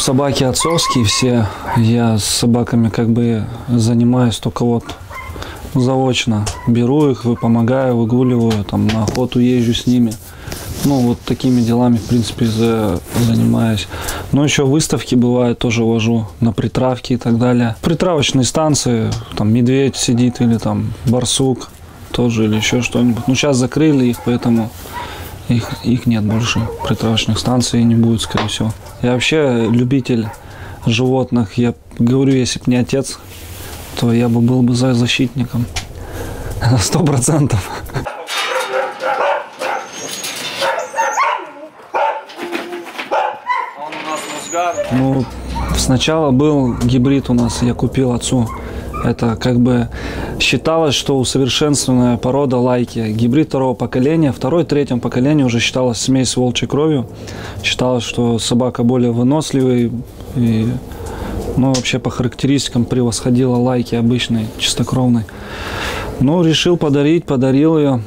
собаки отцовские все. Я с собаками как бы занимаюсь только вот заочно. Беру их, помогаю, выгуливаю, там на охоту езжу с ними. Ну, вот такими делами, в принципе, занимаюсь. Но еще выставки бывают, тоже вожу на притравки и так далее. Притравочные станции, там медведь сидит или там барсук тоже, или еще что-нибудь. Ну, сейчас закрыли их, поэтому их нет больше. Притравочных станций не будет, скорее всего. Я вообще любитель животных. Я говорю, если бы не отец, то я бы был бы защитником. 100%. Ну, сначала был гибрид у нас, я купил отцу. Это как бы считалось, что усовершенствованная порода лайки. Гибрид второго поколения. Второй, третьем поколении уже считалась смесь с волчьей кровью. Считалось, что собака более выносливый и, ну, вообще по характеристикам превосходила лайки обычной, чистокровной. Ну, решил подарить, подарил ее.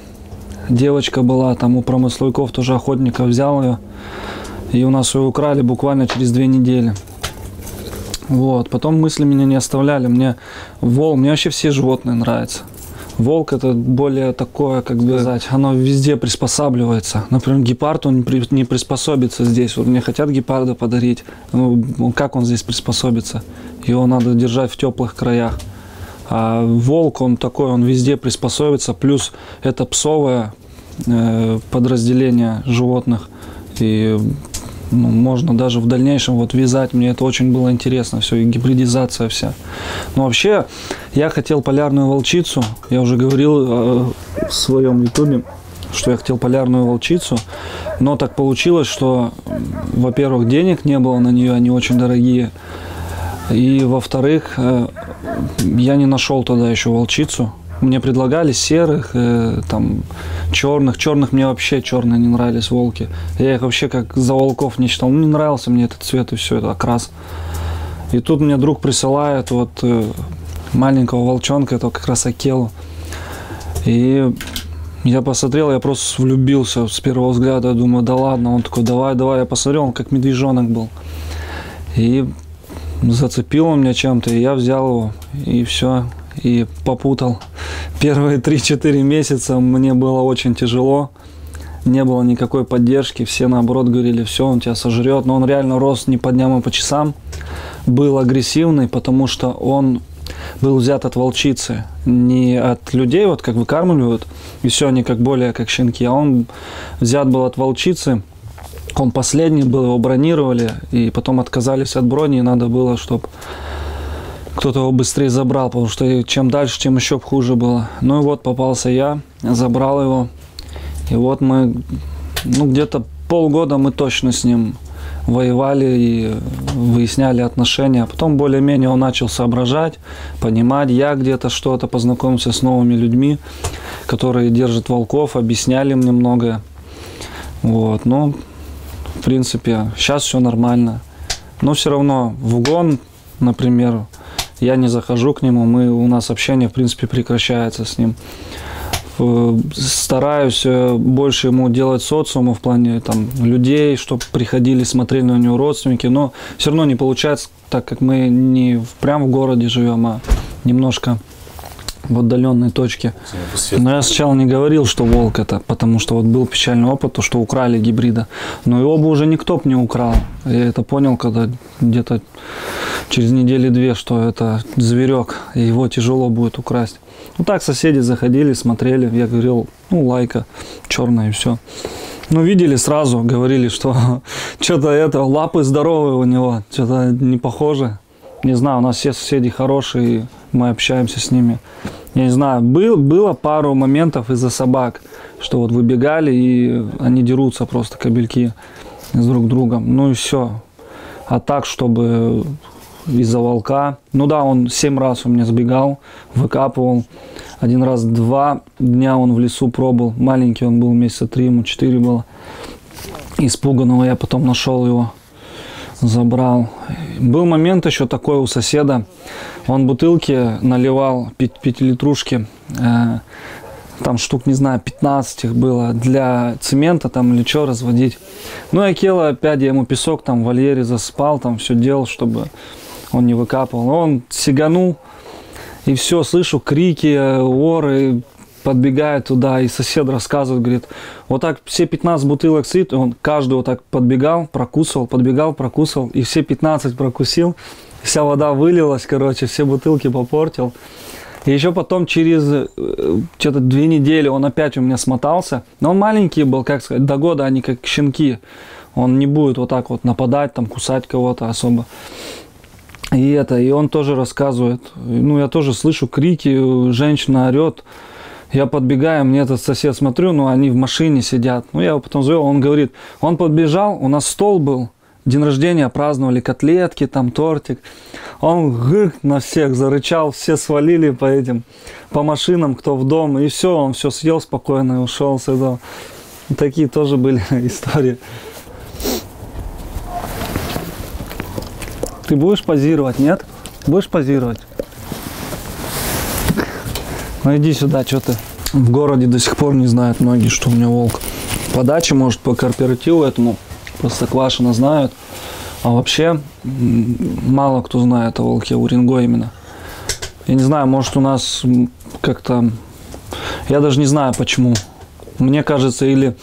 Девочка была там у промысловиков, тоже охотников, взял ее. И у нас ее украли буквально через 2 недели. Вот. Потом мысли меня не оставляли. Мне вообще все животные нравятся. Волк это более такое, как бы сказать, оно везде приспосабливается. Например, гепард, он не приспособится здесь. Вот мне хотят гепарда подарить. Ну, как он здесь приспособится? Его надо держать в теплых краях. А волк, он такой, он везде приспособится. Плюс это псовое подразделение животных. И ну, можно даже в дальнейшем вот вязать. Мне это очень было интересно. Все, и гибридизация вся. Но вообще, я хотел полярную волчицу. Я уже говорил в своем ютубе, что я хотел полярную волчицу. Но так получилось, что, во-первых, денег не было на нее, они очень дорогие. И, во-вторых, я не нашел тогда еще волчицу. Мне предлагали серых, там, черных. Черных мне вообще черные не нравились, волки. Я их вообще как за волков не считал. Ну, не нравился мне этот цвет и все, это окрас. И тут мне друг присылает вот маленького волчонка, это как раз Акелу. И я посмотрел, я просто влюбился с первого взгляда. Я думаю, да ладно. Он такой, давай, давай. Я посмотрел, он как медвежонок был. И зацепил он меня чем-то, и я взял его, и все. И попутал. Первые 3-4 месяца мне было очень тяжело. Не было никакой поддержки. Все наоборот говорили, все, он тебя сожрет. Но он реально рос не по дням, а по часам. Был агрессивный, потому что он был взят от волчицы. Не от людей, вот как выкармливают. И все, они как более как щенки. А он взят был от волчицы. Он последний был, его бронировали. И потом отказались от брони. И надо было, чтобы кто-то его быстрее забрал, потому что чем дальше, тем еще хуже было. Ну и вот попался я, забрал его. И вот мы, ну где-то полгода мы точно с ним воевали и выясняли отношения. А потом более-менее он начал соображать, понимать. Я где-то что-то познакомился с новыми людьми, которые держат волков, объясняли мне многое. Вот, ну, в принципе, сейчас все нормально. Но все равно в угон, например, я не захожу к нему, у нас общение, в принципе, прекращается с ним. Стараюсь больше ему делать социума в плане там, людей, чтобы приходили, смотрели на него родственники, но все равно не получается, так как мы не прям в городе живем, а немножко в отдаленной точке. Но я сначала не говорил, что волк это, потому что вот был печальный опыт, то, что украли гибрида. Но его бы уже никто бы не украл. Я это понял, когда где-то через недели-две, что это зверек, и его тяжело будет украсть. Ну так соседи заходили, смотрели, я говорил, ну лайка черная и все. Ну видели сразу, говорили, что что-то это, лапы здоровые у него, что-то не похоже. Не знаю, у нас все соседи хорошие, мы общаемся с ними. Я не знаю, было пару моментов из-за собак, что вот выбегали и они дерутся просто, кобельки, с друг другом. Ну и все. А так, чтобы из-за волка. Ну да, он 7 раз у меня сбегал, выкапывал. 1 раз 2 дня он в лесу пробыл. Маленький он был, месяца 3, ему 4 было. Испуганного я потом нашел его, забрал. Был момент еще такой у соседа. Он бутылки наливал, 5-литрушки там штук, не знаю, 15 их было, для цемента там или что разводить. Ну, Акела опять, я ему песок там в вольере засыпал, там все делал, чтобы он не выкапывал. Он сиганул, и все, слышу крики, оры, подбегает туда, и сосед рассказывает, говорит, вот так все 15 бутылок сыт, он каждый вот так подбегал, прокусывал, подбегал, прокусывал, и все 15 прокусил, вся вода вылилась, короче, все бутылки попортил. И еще потом через что-то 2 недели он опять у меня смотался, но он маленький был, как сказать, до года они как щенки, он не будет вот так вот нападать, там, кусать кого-то особо. И он тоже рассказывает, ну, я тоже слышу крики, женщина орет. Я подбегаю, мне этот сосед смотрю, ну, они в машине сидят. Ну, я его потом звал, он говорит, он подбежал, у нас стол был, день рождения, праздновали котлетки, там тортик. Он гык на всех зарычал, все свалили по машинам, кто в дом, и все, он все съел спокойно и ушел с этого. Такие тоже были истории. Ты будешь позировать, нет? Будешь позировать? Ну иди сюда, что ты. В городе до сих пор не знают многие, что у меня волк. По даче, может, по кооперативу этому Простоквашино знают. А вообще мало кто знает о волке Уренгой именно. Я не знаю, может у нас как-то... Я даже не знаю почему. Мне кажется, или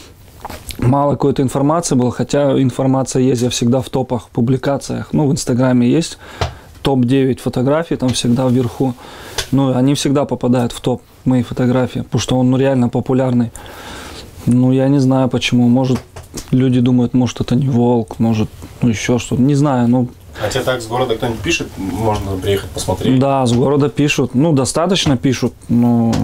мало какой-то информации было, хотя информация есть, я всегда в топах, в публикациях. Ну, в Инстаграме есть топ-9 фотографий, там всегда вверху. Ну, они всегда попадают в топ, мои фотографии, потому что он, ну, реально популярный. Ну, я не знаю почему. Может, люди думают, может, это не волк, может, ну, еще что-то. Не знаю, ну... А тебе так с города кто-нибудь пишет? Можно приехать посмотреть? Да, с города пишут. Ну, достаточно пишут, но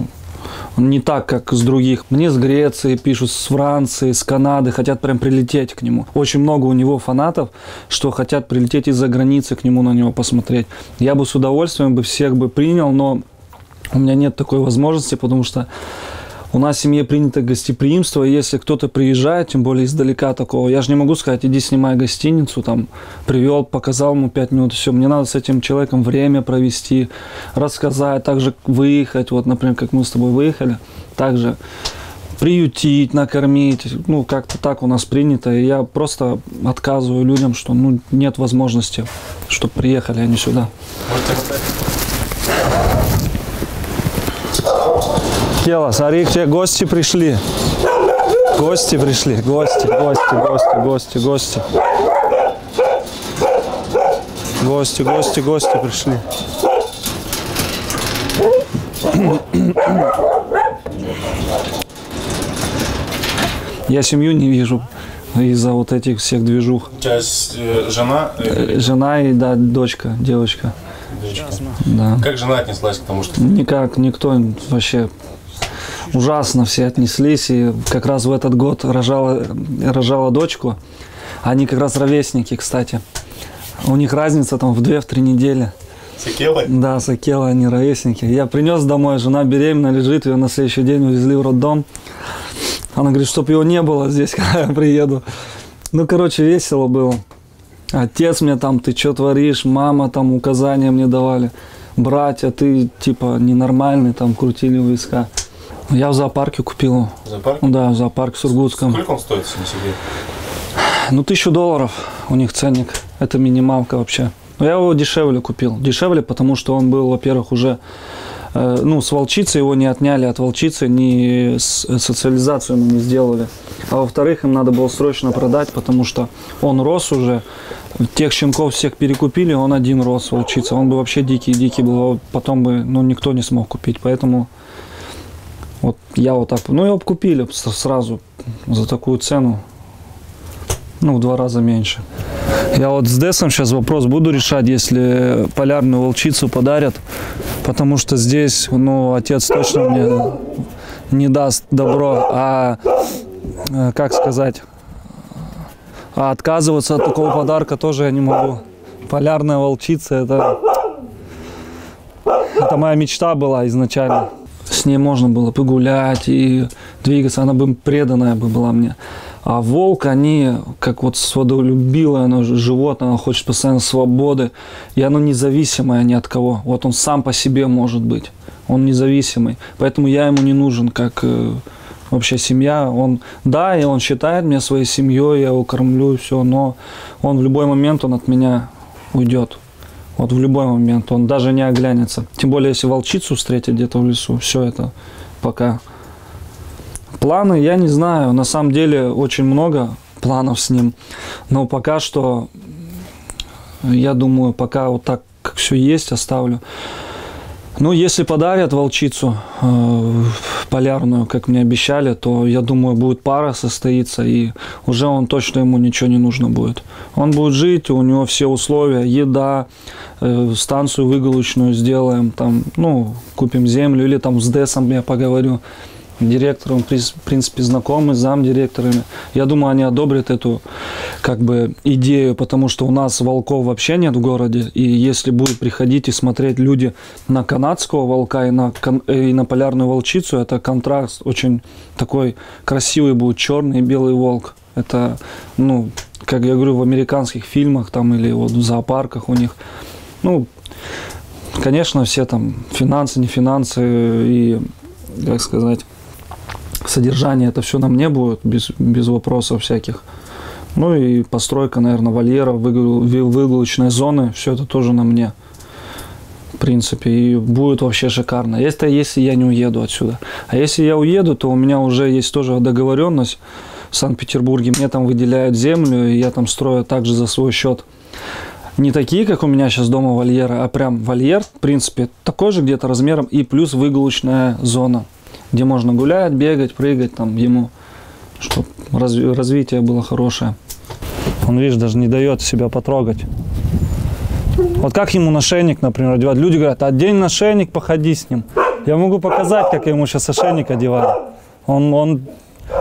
не так, как с других. Мне с Греции пишут, с Франции, с Канады, хотят прям прилететь к нему. Очень много у него фанатов, что хотят прилететь из-за границы к нему, на него посмотреть. Я бы с удовольствием бы всех бы принял, но у меня нет такой возможности, потому что у нас в семье принято гостеприимство, и если кто-то приезжает, тем более издалека такого, я же не могу сказать, иди снимай гостиницу, там, привел, показал ему 5 минут, все, мне надо с этим человеком время провести, рассказать, также выехать, вот, например, как мы с тобой выехали, также приютить, накормить, ну, как-то так у нас принято, и я просто отказываю людям, что, ну, нет возможности, чтобы приехали они сюда. Кела, смотри, к тебе гости пришли. Гости пришли, гости. Гости пришли. Я семью не вижу из-за вот этих всех движух. У тебя есть жена? Жена и, да, дочка, девочка. Да. Как жена отнеслась к тому, что... Никак, никто вообще... Ужасно все отнеслись, и как раз в этот год рожала дочку. Они как раз ровесники, кстати. У них разница там в 2-3 недели. С Акелой? Да, с Акелой они ровесники. Я принес домой, жена беременна лежит, ее на следующий день увезли в роддом. Она говорит, чтобы его не было здесь, когда я приеду. Ну, короче, весело было. Отец мне там, ты что творишь, мама там указания мне давали. Братья, ты типа ненормальный, там крутили у виска. Я в зоопарке купил его. Зоопарк? Да, в зоопарк в Сургутском. Сколько он стоит, если не секрет? Ну, $1000 у них ценник. Это минималка вообще. Но я его дешевле купил. Дешевле, потому что он был, во-первых, уже... ну, с волчицей его не отняли от волчицы, ни социализацию ему не сделали. А во-вторых, им надо было срочно продать, потому что он рос уже. Тех щенков всех перекупили, он один рос, волчица. Он бы вообще дикий был. Потом бы, ну, никто не смог купить. Поэтому... Вот я вот так, ну его купили сразу за такую цену, ну в 2 раза меньше. Я вот с Десом сейчас вопрос буду решать, если полярную волчицу подарят, потому что здесь, ну, отец точно мне не даст добро, а как сказать, а отказываться от такого подарка тоже я не могу. Полярная волчица, это моя мечта была изначально. С ней можно было погулять и двигаться, она бы преданная бы была мне. А волк, они, как вот свободолюбивое, оно животное, оно хочет постоянно свободы, и оно независимое ни от кого. Вот он сам по себе может быть. он независимый. Поэтому я ему не нужен как вообще семья. Он, да, и он считает меня своей семьей, я его кормлю и все, но он в любой момент он от меня уйдет. Вот в любой момент он даже не оглянется. Тем более, если волчицу встретит где-то в лесу, все это пока. Планы, я не знаю, на самом деле очень много планов с ним, но пока что, я думаю, пока вот так, как все есть, оставлю. Ну, если подарят волчицу полярную, как мне обещали, то, я думаю, будет пара состоится, и уже он точно, ему ничего не нужно будет. Он будет жить, у него все условия, еда, станцию выгулочную сделаем, там, ну, купим землю, или там с ДЭСом я поговорю. Директором, в принципе, знакомы, замдиректорами. Я думаю, они одобрят эту как бы идею, потому что у нас волков вообще нет в городе. И если будут приходить и смотреть люди на канадского волка и на полярную волчицу, это контраст очень такой красивый будет, черный и белый волк. Это, ну, как я говорю, в американских фильмах там или вот в зоопарках у них, ну, конечно, все там финансы, не финансы и, как сказать, содержание, это все на мне будет, без вопросов всяких. Ну и постройка, наверное, вольера, выгулочной зоны, все это тоже на мне, в принципе, и будет вообще шикарно. Если я не уеду отсюда. А если я уеду, то у меня уже есть тоже договоренность в Санкт-Петербурге, мне там выделяют землю, и я там строю также за свой счет. Не такие, как у меня сейчас дома вольера, а прям вольер, в принципе, такой же где-то размером, и плюс выгулочная зона, где можно гулять, бегать, прыгать там ему, чтобы развитие было хорошее. Он, видишь, даже не дает себя потрогать. Вот как ему ошейник, например, одевать? Люди говорят, одень ошейник, походи с ним. Я могу показать, как я ему сейчас ошейник одеваю.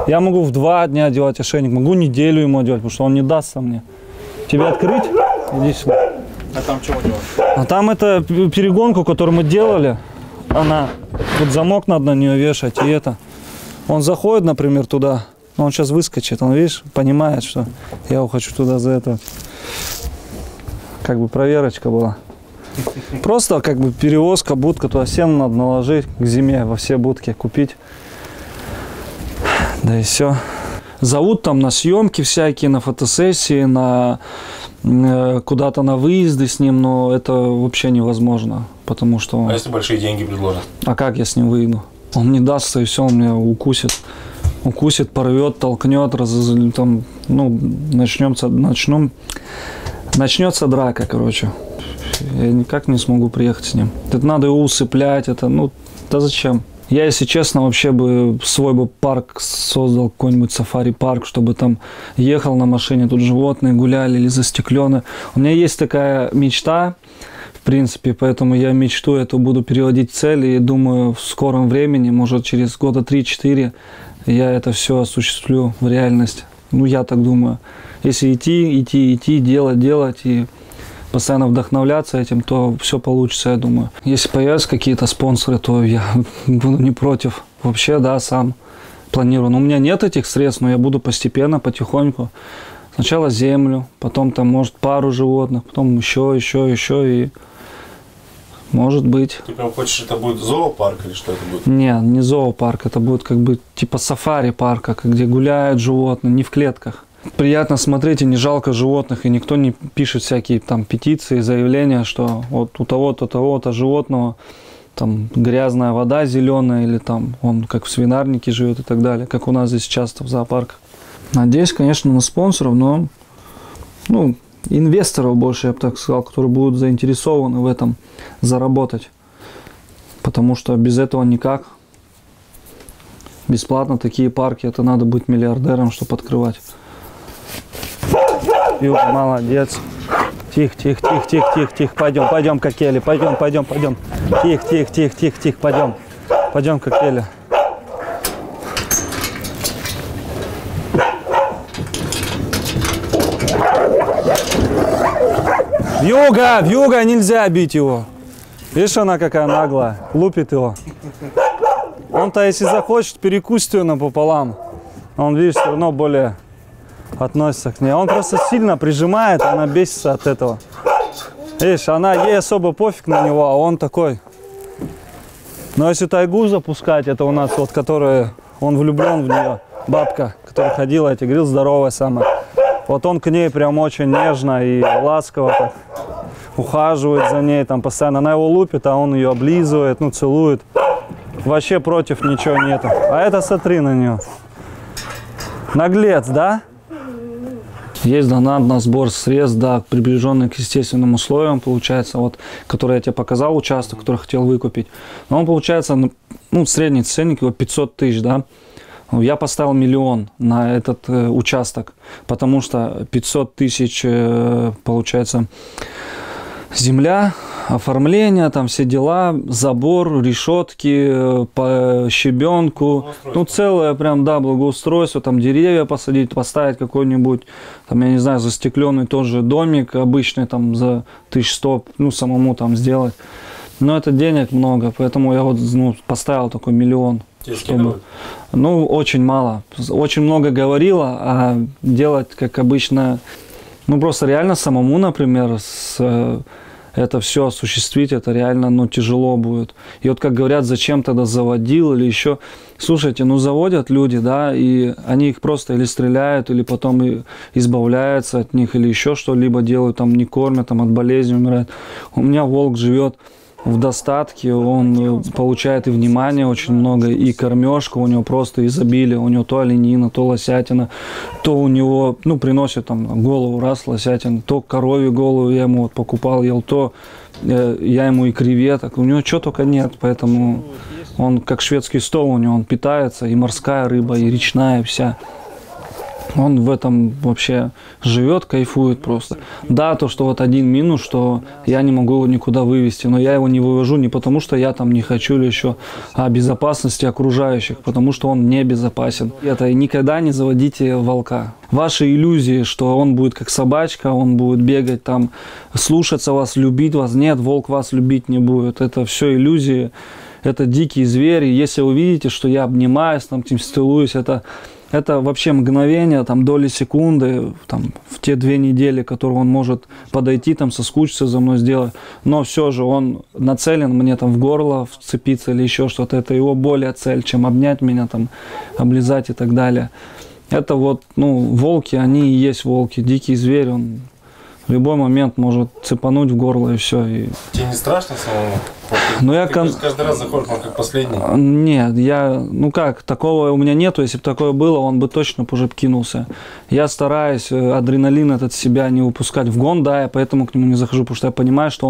Я могу в 2 дня одевать ошейник, могу неделю ему одевать, потому что он не дастся мне. Тебе открыть? Иди сюда. А там чего делать? А там это перегонку, которую мы делали. Она, вот замок надо на нее вешать, и это. Он заходит, например, туда, он сейчас выскочит, он, видишь, понимает, что я его хочу туда за это. Как бы проверочка была. Просто как бы перевозка, будка, туда сено надо наложить к зиме, во все будки купить. Да и все. Зовут там на съемки всякие, на фотосессии, на куда-то на выезды с ним, но это вообще невозможно, потому что... А если большие деньги предложат? А как я с ним выйду? Он не дастся, и все, он меня укусит. Укусит, порвет, толкнет, там, ну, начнется драка, короче. Я никак не смогу приехать с ним. Это надо его усыплять, это, ну, да зачем? Я, если честно, вообще бы свой бы парк создал, какой-нибудь сафари-парк, чтобы там ехал на машине, тут животные гуляли или застекленные. У меня есть такая мечта, в принципе, поэтому я мечту эту буду переводить в цели и думаю, в скором времени, может, через года 3-4, я это все осуществлю в реальность. Ну, я так думаю. Если идти, делать и постоянно вдохновляться этим, то все получится, я думаю. Если появятся какие-то спонсоры, то я буду не против. Вообще, да, сам планирую. Но у меня нет этих средств, но я буду постепенно, потихоньку. Сначала землю, потом там, может, пару животных, потом еще, и может быть. Ты прям хочешь, это будет зоопарк или что это будет? Не зоопарк, это будет как бы типа сафари-парка, где гуляют животные, не в клетках. Приятно смотреть, и не жалко животных, и никто не пишет всякие там петиции, заявления, что вот у того-то животного там грязная вода зеленая, или там он как в свинарнике живет и так далее, как у нас здесь часто в зоопарках. Надеюсь, конечно, на спонсоров, но, ну, инвесторов больше, я бы так сказал, которые будут заинтересованы в этом заработать, потому что без этого никак. Бесплатно такие парки, это надо быть миллиардером, чтобы открывать. Юга, молодец. Тихо, пойдем, как Келли, пойдем. Тихо, пойдем, как Келли. Вьюга, нельзя бить его. Видишь, она какая наглая, лупит его. Он-то, если захочет, перекусит ее напополам. Он, видишь, все равно более относится к ней. Он просто сильно прижимает, она бесится от этого. Видишь, ей особо пофиг на него, а он такой Но если тайгу запускать, это у нас вот, которая, он влюблен в нее, бабка, которая ходила, я тебе говорил, здоровая самая. Вот он к ней прям очень нежно и ласково так ухаживает за ней, там постоянно. Она его лупит, а он ее облизывает, ну, целует. Вообще против ничего нету. А это смотри на нее. Наглец, да? Есть донат на сбор средств, да, приближенный к естественным условиям, получается, вот, который я тебе показал, участок, который хотел выкупить. Но он, получается, ну, средний ценник его 500 тысяч, да. Я поставил 1 миллион на этот участок, потому что 500 тысяч, получается, земля, оформление, там все дела, забор, решетки, по щебенку, ну целое прям, да, благоустройство, там деревья посадить, поставить какой-нибудь, там, я не знаю, застекленный тоже домик обычный, там за 1100, ну самому там сделать. Но это денег много, поэтому я вот, ну, поставил такой 1 миллион. Чтобы, ну, очень мало. Очень много говорила, а делать, как обычно, ну, просто реально самому, например, это все осуществить, это реально, ну, тяжело будет. И вот, как говорят, зачем тогда заводил или еще. Слушайте, ну, заводят люди, да, и они их просто или стреляют, или потом и избавляются от них, или еще что-либо делают, там, не кормят, там, от болезни умирают. У меня волк живет в достатке, он получает и внимание очень много, и кормежка у него просто изобилие, у него то оленина, то лосятина, то у него, ну, приносит там голову раз лосятина, то коровью голову я ему вот покупал, ел, то я ему и креветок, у него чего только нет, поэтому он как шведский стол, у него он питается, и морская рыба, и речная вся. Он в этом вообще живет, кайфует просто. Да, то, что вот один минус, что я не могу его никуда вывести, но я его не вывожу не потому, что я там не хочу или еще, а безопасности окружающих, потому что он не безопасен. Это никогда не заводите волка. Ваши иллюзии, что он будет как собачка, он будет бегать там, слушаться вас, любить вас. Нет, волк вас любить не будет. Это все иллюзии, это дикие звери. Если вы видите, что я обнимаюсь, там, целуюсь, это вообще мгновение, там, доли секунды, там, в те 2 недели, которые он может подойти, там, соскучиться за мной, сделать. Но все же он нацелен мне там в горло вцепиться или еще что-то. Это его более цель, чем обнять меня, там, облизать и так далее. Это вот, ну, волки, они и есть волки. Дикий зверь, он в любой момент может цепануть в горло и все. И... Тебе не страшно самому? Ну, я каждый раз заходишь, он как последний? Нет, ну как, такого у меня нету. Если бы такое было, он бы точно уже кинулся. Я стараюсь адреналин этот себя не выпускать в гон, да, я поэтому к нему не захожу, потому что я понимаю, что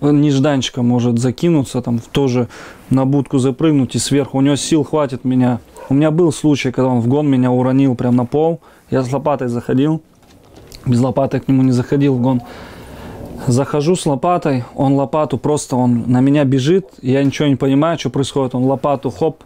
он нежданчиком может закинуться, там, тоже на будку запрыгнуть и сверху. У него сил хватит меня. У меня был случай, когда он в гон меня уронил прямо на пол. Я с лопатой заходил. Без лопаты к нему не заходил в гон. Захожу с лопатой, он лопату просто, он на меня бежит, я ничего не понимаю, что происходит. Он лопату, хоп,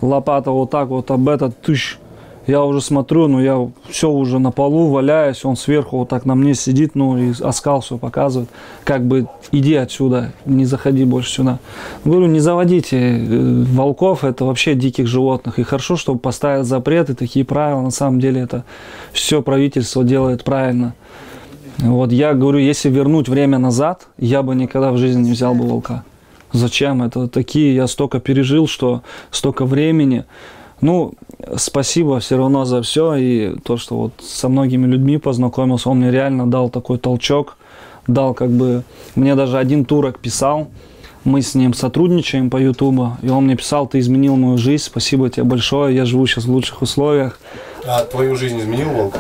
лопата вот так вот об этот, тыщ. Я уже смотрю, ну я все уже на полу валяюсь, он сверху вот так на мне сидит, ну и оскал все показывает. Как бы иди отсюда, не заходи больше сюда. Говорю, не заводите волков, это вообще диких животных. И хорошо, чтобы поставить запреты, такие правила, на самом деле это все правительство делает правильно. Вот я говорю, если вернуть время назад, я бы никогда в жизни не взял бы волка. Зачем? Это такие, я столько пережил, что столько времени. Ну, спасибо все равно за все. И то, что вот со многими людьми познакомился, он мне реально дал такой толчок. Дал как бы... Мне даже один турок писал. Мы с ним сотрудничаем по Ютубу. И он мне писал, ты изменил мою жизнь, спасибо тебе большое. Я живу сейчас в лучших условиях. А твою жизнь изменил волк?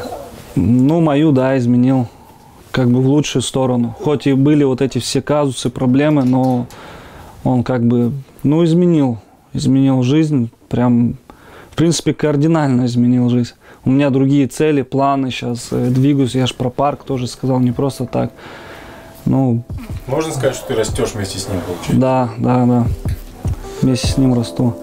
Ну, мою, да, изменил. Как бы в лучшую сторону. Хоть и были вот эти все казусы, проблемы, но он как бы, ну, изменил жизнь, прям, в принципе, кардинально изменил жизнь. У меня другие цели, планы сейчас, двигаюсь, я же про парк тоже сказал, не просто так. Ну, можно сказать, что ты растешь вместе с ним, получается? Да, вместе с ним расту.